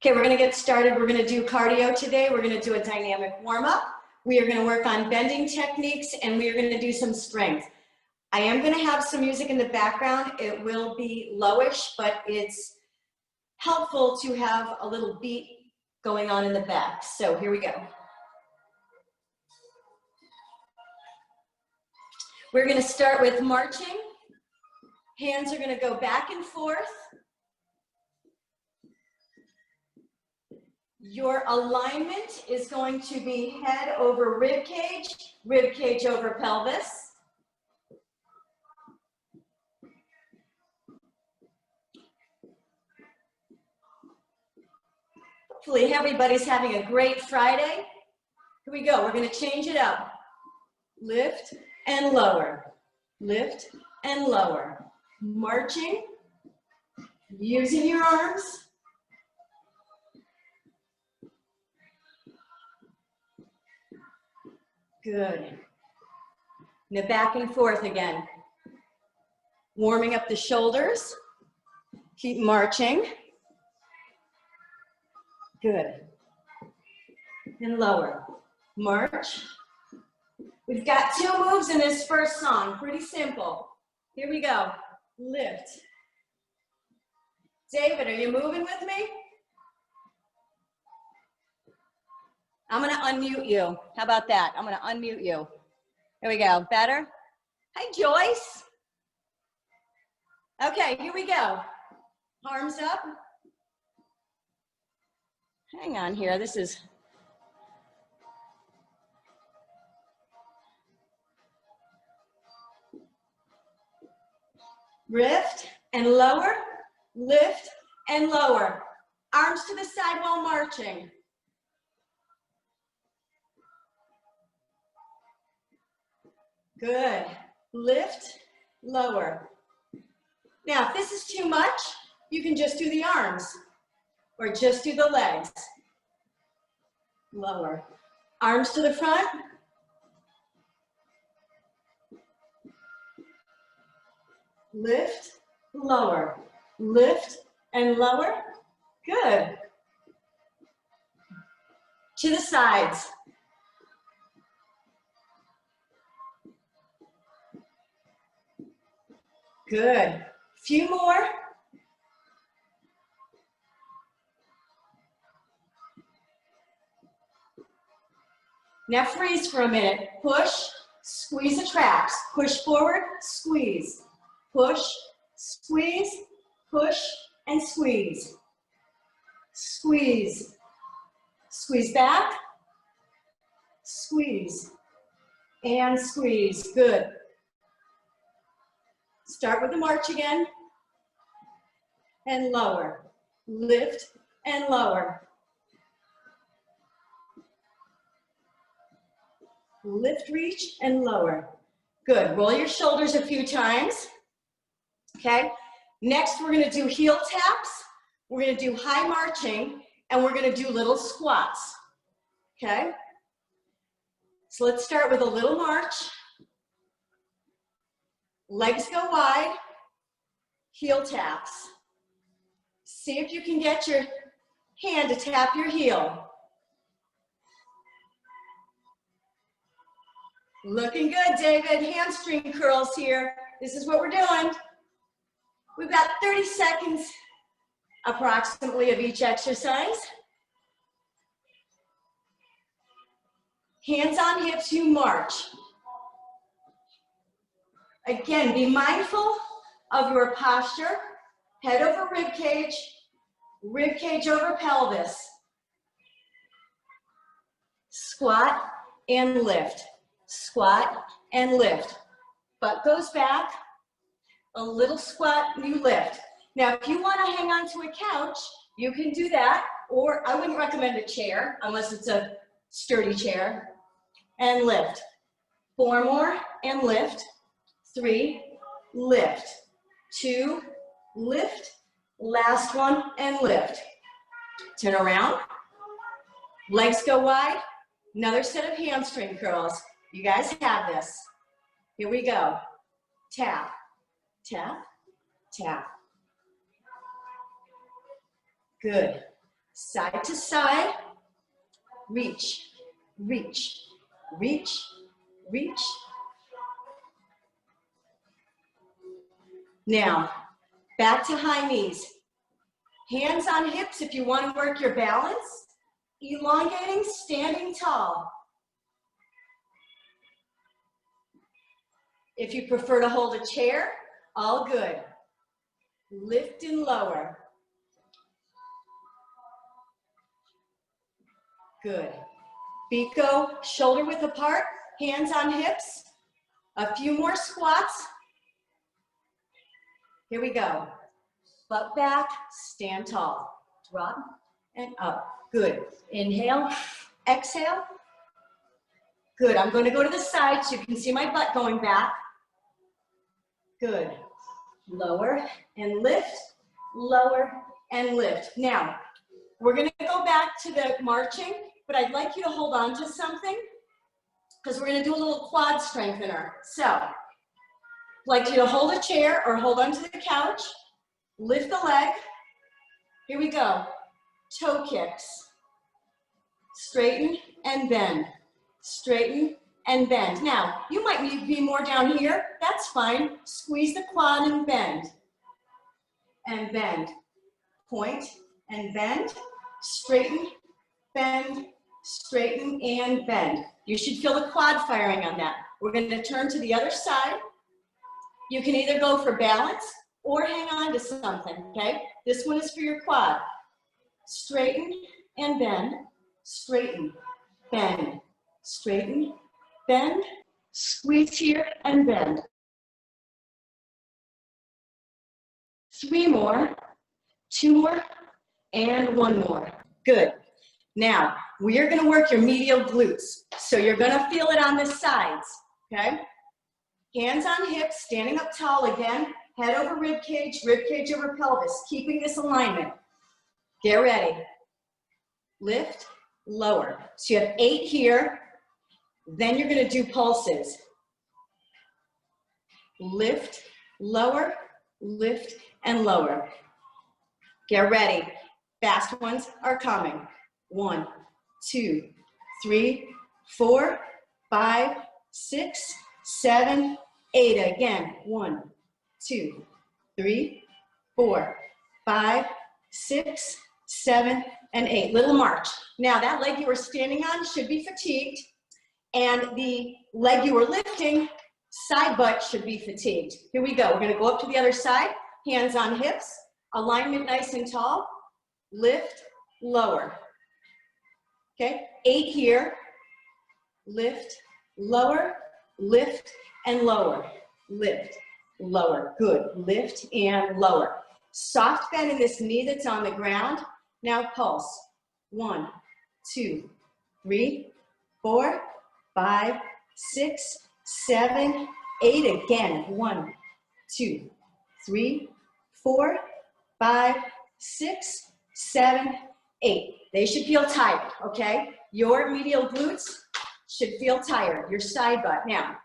Okay, we're gonna get started. We're gonna do cardio today. We're gonna do a dynamic warm-up. We are gonna work on bending techniques, and we are gonna do some strength. I am gonna have some music in the background. It will be lowish, but it's helpful to have a little beat going on in the back. So here we go. We're gonna start with marching. Hands are gonna go back and forth. Your alignment is going to be head over rib cage over pelvis. Hopefully everybody's having a great Friday. Here we go, we're gonna change it up. Lift and lower, lift and lower. Marching, using your arms. Good. Now back and forth again. Warming up the shoulders. Keep marching. Good. And lower. March. We've got 2 moves in this first song. Pretty simple. Here we go. Lift. David, are you moving with me? I'm gonna unmute you. How about that? I'm gonna unmute you. Here we go. Better? Hi, Joyce. Okay, here we go. Arms up. Hang on here. This is... Lift and lower, lift and lower. Arms to the side while marching. Good. Lift, lower. Now, if this is too much, you can just do the arms or just do the legs. Lower. Arms to the front. Lift, lower. Lift and lower. Good. To the sides. Good. Few more. Now freeze for a minute. Push, squeeze the traps. Push forward, squeeze. Push, squeeze, push, and squeeze. Squeeze. Squeeze back. Squeeze. And squeeze. Good. Start with the march again. And lower. Lift and lower. Lift, reach, and lower. Good. Roll your shoulders a few times. Okay. Next, we're going to do heel taps. We're going to do high marching, and we're going to do little squats. Okay. So let's start with a little march. Legs go wide. Heel taps. See if you can get your hand to tap your heel. Looking good, David. Hamstring curls here. This is what we're doing. We've got 30 seconds approximately of each exercise. Hands on hips, you march. Again, be mindful of your posture. Head over rib cage over pelvis. Squat and lift. Squat and lift. Butt goes back. A little squat, you lift. Now, if you want to hang on to a couch, you can do that, or I wouldn't recommend a chair unless it's a sturdy chair. And lift. 4 more and lift. 3, lift. 2, lift. Last one and lift. Turn around. Legs go wide. Another set of hamstring curls. You guys have this. Here we go. Tap, tap, tap. Good. Side to side, reach, reach, reach, reach. Now, back to high knees. Hands on hips if you want to work your balance. Elongating, standing tall. If you prefer to hold a chair, all good. Lift and lower. Good. Feet go shoulder width apart, hands on hips. A few more squats. Here we go. Butt back, stand tall. Drop and up. Good. Inhale, exhale. Good. I'm going to go to the side so you can see my butt going back. Good. Lower and lift, lower and lift. Now, we're going to go back to the marching, but I'd like you to hold on to something because we're going to do a little quad strengthener. So, I'd like you to hold a chair or hold onto the couch, lift the leg. Here we go. Toe kicks. Straighten and bend. Straighten and bend. Now, you might be more down here. That's fine. Squeeze the quad and bend. And bend. Point and bend. Straighten, bend, straighten, and bend. You should feel the quad firing on that. We're going to turn to the other side. You can either go for balance or hang on to something, okay? This one is for your quad. Straighten and bend. Straighten, bend. Straighten, bend. Squeeze here and bend. 3 more, 2 more, and 1 more. Good. Now, we are going to work your medial glutes. So you're going to feel it on the sides, okay? Hands on hips, standing up tall again. Head over rib cage over pelvis. Keeping this alignment. Get ready. Lift, lower. So you have 8 here. Then you're going to do pulses. Lift, lower, lift, and lower. Get ready. Fast ones are coming. 1, 2, 3, 4, 5, 6, 7, 8. Again. 1, 2, 3, 4, 5, 6, 7, and 8. Little march. Now that leg you were standing on should be fatigued, and the leg you were lifting, side butt, should be fatigued. Here we go. We're going to go up to the other side. Hands on hips. Alignment nice and tall. Lift, lower. Okay, 8 here. Lift, lower, lift, and lower. Lift, lower. Good. Lift and lower. Soft bend in this knee that's on the ground. Now pulse. 1, 2, 3, 4, 5, 6, 7, 8. Again. 1, 2, 3, 4, 5, 6, 7, 8. They should feel tired, okay? Your medial glutes should feel tired. Your side butt. Now,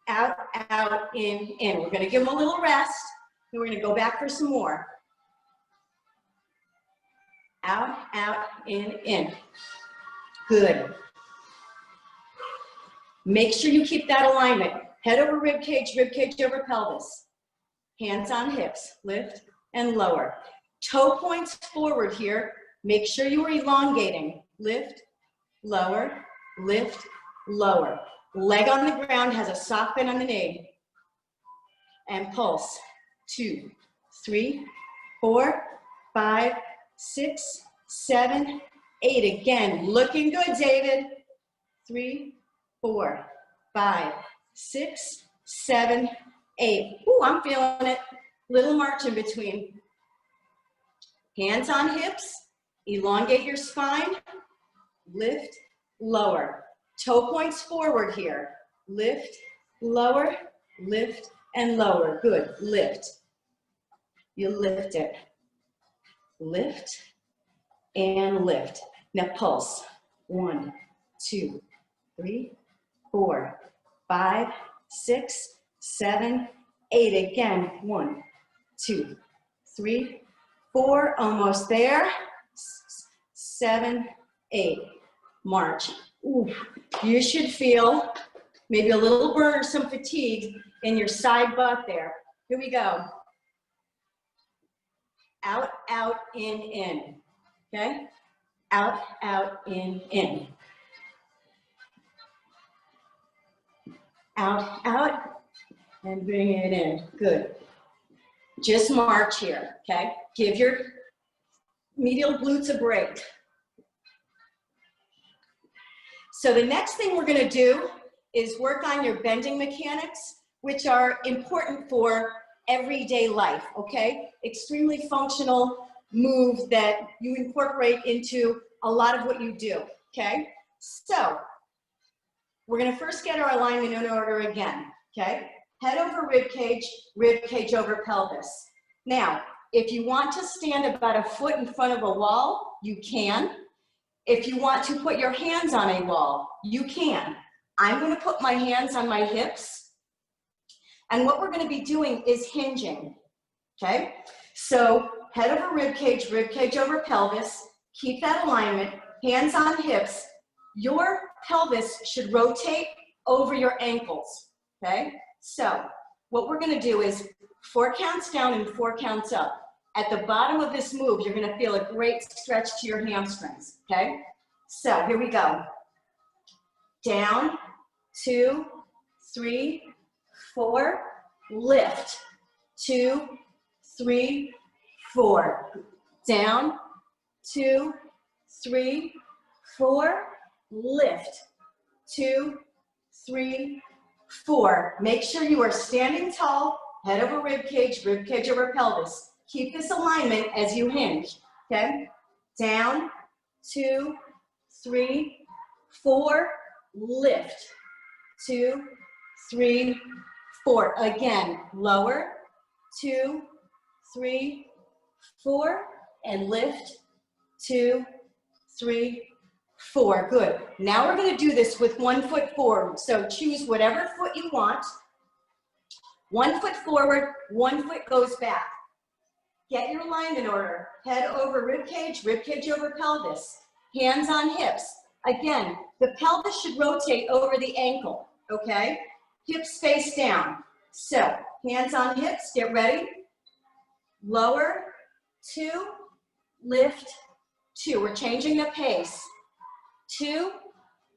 out, out, in, in. We're going to give them a little rest. Then we're going to go back for some more. Out, out, in. Good. Make sure you keep that alignment. Head over rib cage over pelvis. Hands on hips. Lift and lower. Toe points forward here. Make sure you are elongating. Lift, lower, lift, lower. Leg on the ground has a soft bend on the knee. And pulse. 2, 3, 4, 5, 6, 7, 8. Again, looking good, David. 3, 4, 5, 6, 7, 8. Ooh, I'm feeling it. Little march in between. Hands on hips. Elongate your spine. Lift, lower. Toe points forward here. Lift, lower, lift, and lower. Good. Lift. You lift it. Lift and lift. Now pulse. 1, 2, 3, 4, 5, 6, 7, 8. Again. 1, 2, 3, 4. Almost there. 7, 8. March. Ooh, you should feel maybe a little burn or some fatigue in your side butt there. Here we go. Out, out, in. Okay? Out, out, in. Out, out, and bring it in. Good. Just march here, okay? Give your medial glutes a break. So the next thing we're gonna do is work on your bending mechanics, which are important for everyday life, okay? Extremely functional moves that you incorporate into a lot of what you do, okay? So we're gonna first get our alignment in order again, okay? Head over rib cage over pelvis. Now, if you want to stand about a foot in front of a wall, you can. If you want to put your hands on a wall, you can. I'm going to put my hands on my hips. And what we're going to be doing is hinging, okay? So head over rib cage over pelvis. Keep that alignment, hands on hips. Your pelvis should rotate over your ankles, okay? So what we're going to do is 4 counts down and 4 counts up. At the bottom of this move, you're going to feel a great stretch to your hamstrings, okay? So here we go. Down, 2, 3, 4, lift. 2, 3, 4. Down, 2, 3, 4, lift. 2, 3, 4. Make sure you are standing tall, head over rib cage over pelvis. Keep this alignment as you hinge, okay? Down, 2, 3, 4, lift. 2, 3, 4. Again, lower. 2, 3, 4, and lift. 2, 3, 4. Good. Now we're going to do this with 1 foot forward. So choose whatever foot you want. 1 foot forward, 1 foot goes back. Get your alignment order. Head over rib cage over pelvis. Hands on hips. Again, the pelvis should rotate over the ankle, okay? Hips face down. So, hands on hips, get ready. Lower, 2, lift, 2. We're changing the pace. 2,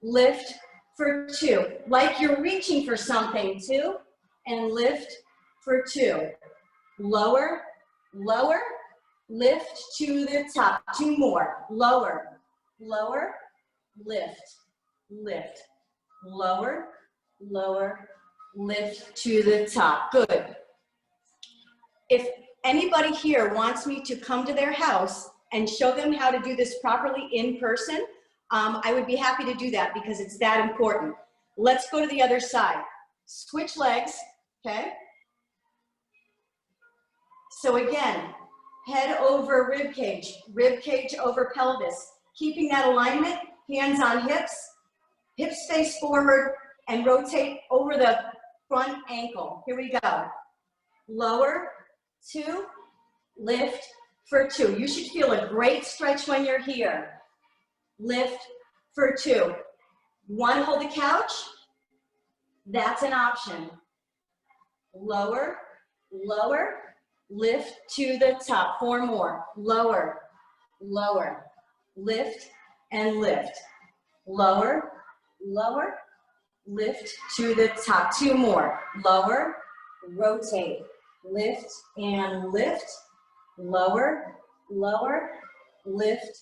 lift for 2. Like you're reaching for something, 2, and lift for 2. Lower, lower, lift to the top. 2 more. Lower, lower, lift, lift. Lower, lower, lift to the top. Good. If anybody here wants me to come to their house and show them how to do this properly in person, I would be happy to do that because it's that important. Let's go to the other side. Switch legs, okay? So again, head over rib cage over pelvis. Keeping that alignment, hands on hips, hips face forward, and rotate over the front ankle. Here we go. Lower, 2, lift for 2. You should feel a great stretch when you're here. Lift for 2. Want to hold the couch? That's an option. Lower, lower, lift to the top. 4 more. Lower, lower, lift and lift. Lower, lower, lift to the top. 2 more. Lower, rotate, lift and lift. Lower, lower, lift,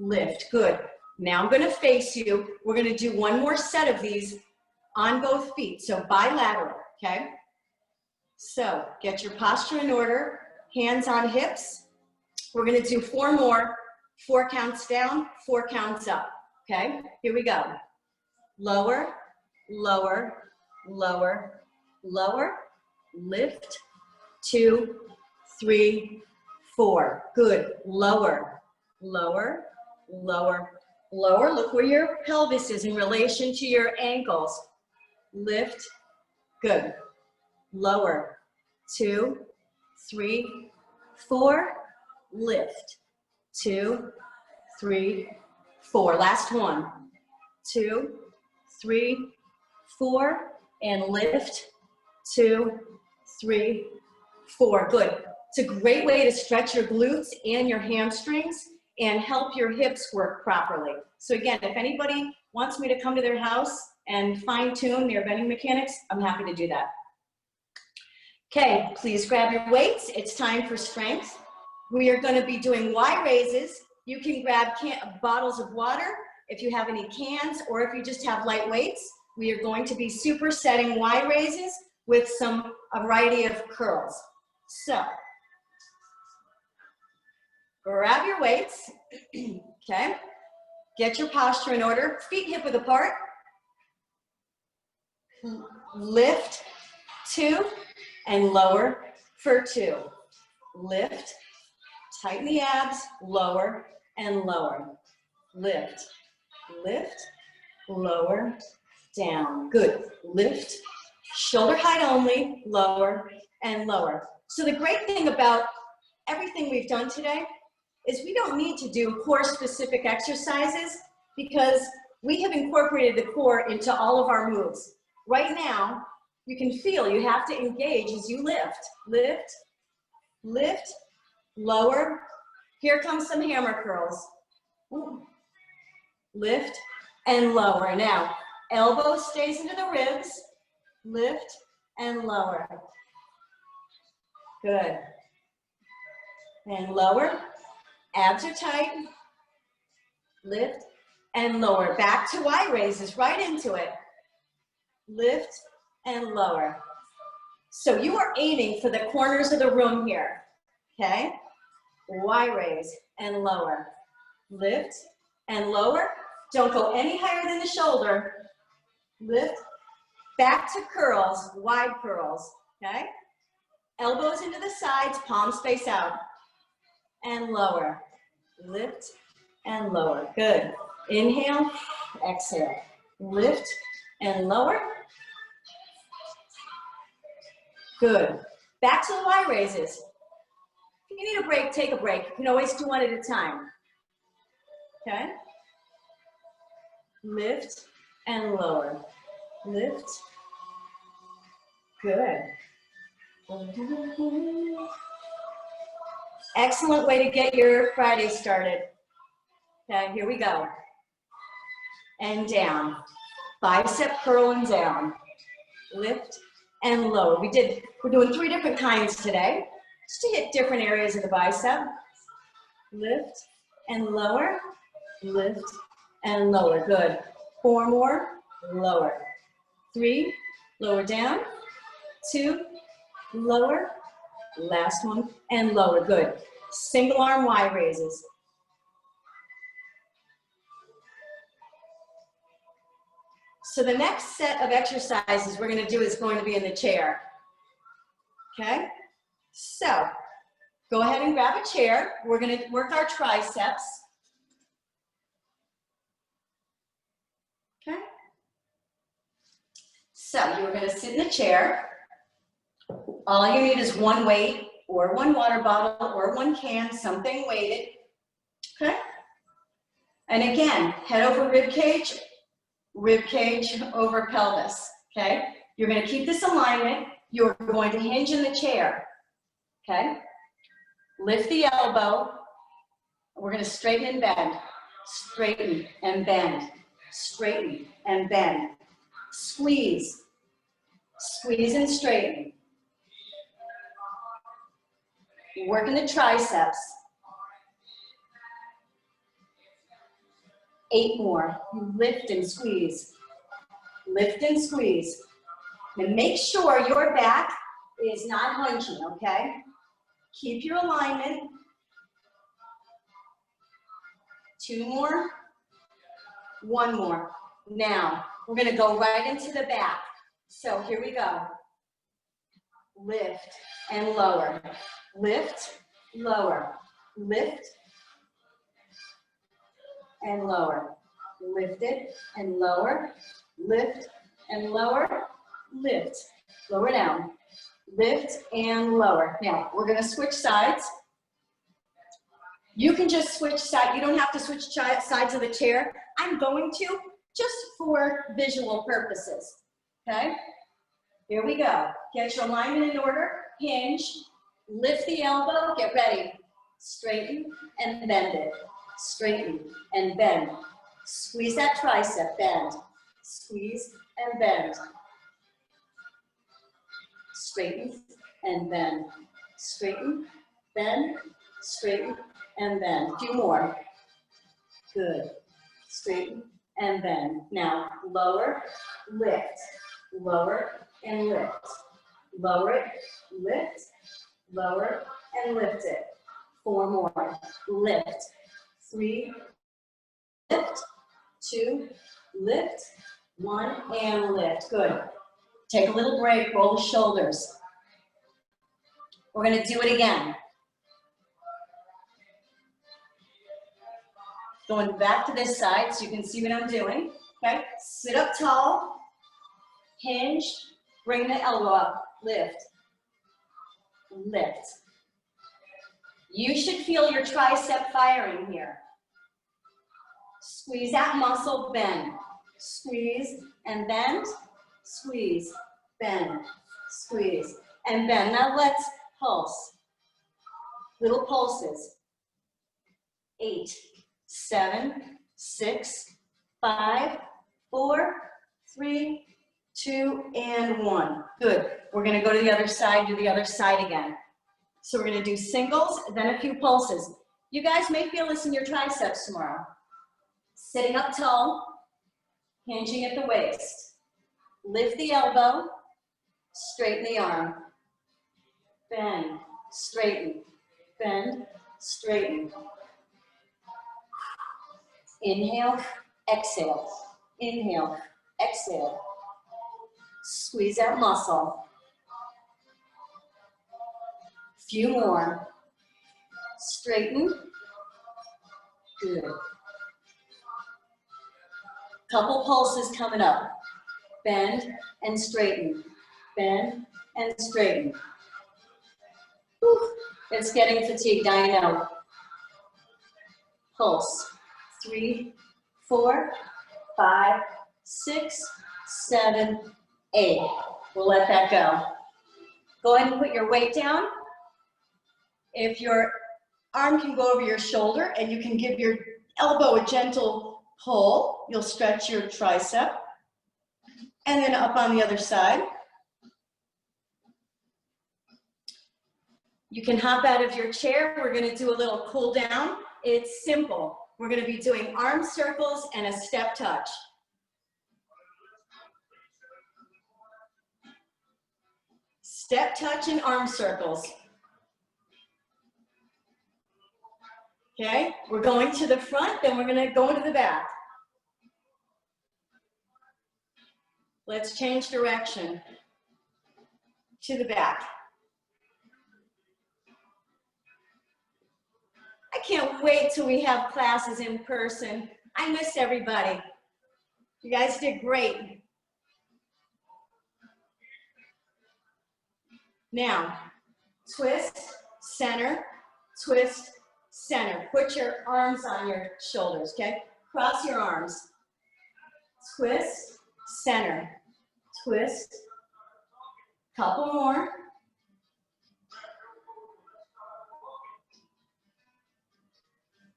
lift. Good. Now I'm going to face you. We're going to do 1 more set of these on both feet. So bilateral, okay? So get your posture in order, hands on hips. We're going to do 4 more, 4 counts down, 4 counts up, okay? Here we go. Lower, lower, lower, lower, lift, 2, 3, 4. Good. Lower, lower, lower, lower. Look where your pelvis is in relation to your ankles. Lift. Good. Lower. 2, 3, 4. Lift. 2, 3, 4. Last one. 2, 3, 4, and lift. 2, 3, 4. Good. It's a great way to stretch your glutes and your hamstrings and help your hips work properly. So again, if anybody wants me to come to their house and fine-tune their bending mechanics, I'm happy to do that. Okay, please grab your weights. It's time for strength. We are going to be doing Y raises. You can grab bottles of water if you have any cans, or if you just have light weights. We are going to be supersetting Y raises with a variety of curls. So, grab your weights, okay? Get your posture in order, feet hip width apart. Lift, 2, and lower for 2. Lift, tighten the abs, lower and lower. Lift, lift, lower, down. Good. Lift, shoulder height only, lower and lower. So the great thing about everything we've done today is we don't need to do core specific exercises because we have incorporated the core into all of our moves. Right now, you can feel you have to engage as you lift. Lift, lift, lower. Here comes some hammer curls. Lift and lower. Now, elbow stays into the ribs. Lift and lower. Good. And lower. Abs are tight. Lift and lower. Back to Y raises, right into it. Lift and lower. So you are aiming for the corners of the room here, okay? Y raise and lower. Lift and lower. Don't go any higher than the shoulder. Lift. Back to curls, wide curls, okay? Elbows into the sides, palms face out. And lower. Lift and lower. Good. Inhale, exhale. Lift and lower. Good. Back to the Y raises. If you need a break, take a break. You can always do one at a time. Okay? Lift and lower. Lift. Good. Excellent way to get your Friday started. Okay, here we go. And down. Bicep curl and down. Lift and lower. We're doing 3 different kinds today, just to hit different areas of the bicep. Lift and lower. Lift and lower. Good. 4 more. Lower. 3. Lower down. 2. Lower. Last one. And lower. Good. Single arm Y raises. So the next set of exercises we're going to do is going to be in the chair. Okay? So, go ahead and grab a chair. We're going to work our triceps. Okay? So, you're going to sit in the chair. All you need is 1 weight, or 1 water bottle, or 1 can, something weighted. Okay? And again, head over rib cage over pelvis, okay? You're going to keep this alignment. You're going to hinge in the chair, okay? Lift the elbow. We're going to straighten and bend. Straighten and bend. Straighten and bend. Squeeze. Squeeze and straighten. Working the triceps. 8 more. Lift and squeeze. Lift and squeeze. And make sure your back is not hunching, okay? Keep your alignment. 2 more. 1 more. Now, we're going to go right into the back. So here we go. Lift and lower. Lift, lower. Lift and lower. Lift it and lower. Lift and lower. Lift. Lower down. Lift and lower. Now, we're going to switch sides. You can just switch side. You don't have to switch sides of the chair. I'm going to, just for visual purposes, okay? Here we go. Get your alignment in order. Hinge, lift the elbow, get ready. Straighten and bend it. Straighten and bend. Squeeze that tricep, bend. Squeeze and bend. Straighten and bend. Straighten, bend, straighten, and bend. Do more. Good. Straighten and bend. Now, lower, lift. Lower and lift. Lower it, lift, lower, and lift it. 4 more. Lift. 3, lift, 2, lift, 1, and lift. Good. Take a little break, roll the shoulders. We're going to do it again. Going back to this side so you can see what I'm doing. Okay, sit up tall, hinge, bring the elbow up, lift, lift. You should feel your tricep firing here. Squeeze that muscle, bend. Squeeze and bend, squeeze, bend, squeeze, and bend. Now let's pulse. Little pulses. 8, 7, 6, 5, 4, 3, 2, and 1. Good. We're going to go to the other side, do the other side again. So we're going to do singles, then a few pulses. You guys may feel this in your triceps tomorrow. Sitting up tall, hinging at the waist. Lift the elbow, straighten the arm. Bend, straighten, bend, straighten. Inhale, exhale. Inhale, exhale. Squeeze that muscle. Few more. Straighten. Good. Couple pulses coming up. Bend and straighten. Bend and straighten. Whew. It's getting fatigued, I know. Pulse. 3, 4, 5, 6, 7, 8. We'll let that go. Go ahead and put your weight down. If your arm can go over your shoulder and you can give your elbow a gentle pull, you'll stretch your tricep. And then up on the other side. You can hop out of your chair. We're going to do a little cool down. It's simple. We're going to be doing arm circles and a step touch. Step touch and arm circles. Okay, we're going to the front, then we're going to go into the back. Let's change direction to the back. I can't wait till we have classes in person. I miss everybody. You guys did great. Now, twist, center, twist, center. Put your arms on your shoulders, okay? Cross your arms. Twist, center, twist. Couple more.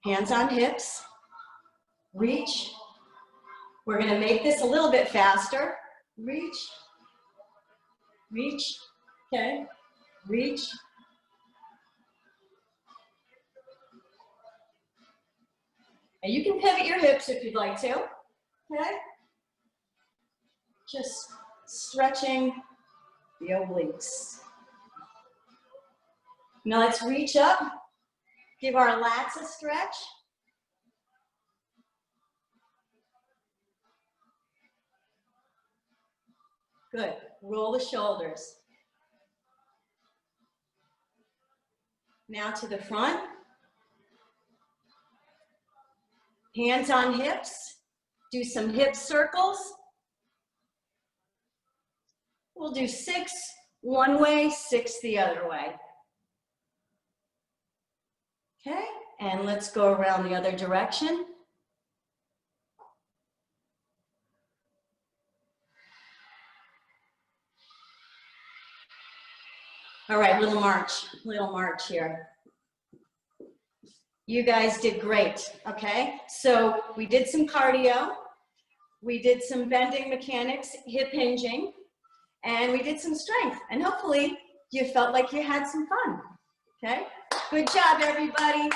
Hands on hips. Reach. We're going to make this a little bit faster. Reach. Reach. Okay. Reach. And you can pivot your hips if you'd like to. Okay. Just stretching the obliques. Now let's reach up. Give our lats a stretch. Good. Roll the shoulders. Now to the front. Hands on hips. Do some hip circles. We'll do 6 one way, 6 the other way. Okay, And let's go around the other direction. All right, little march here. You guys did great, okay? So we did some cardio, we did some bending mechanics, hip hinging, and we did some strength. And hopefully you felt like you had some fun, okay? Good job, everybody.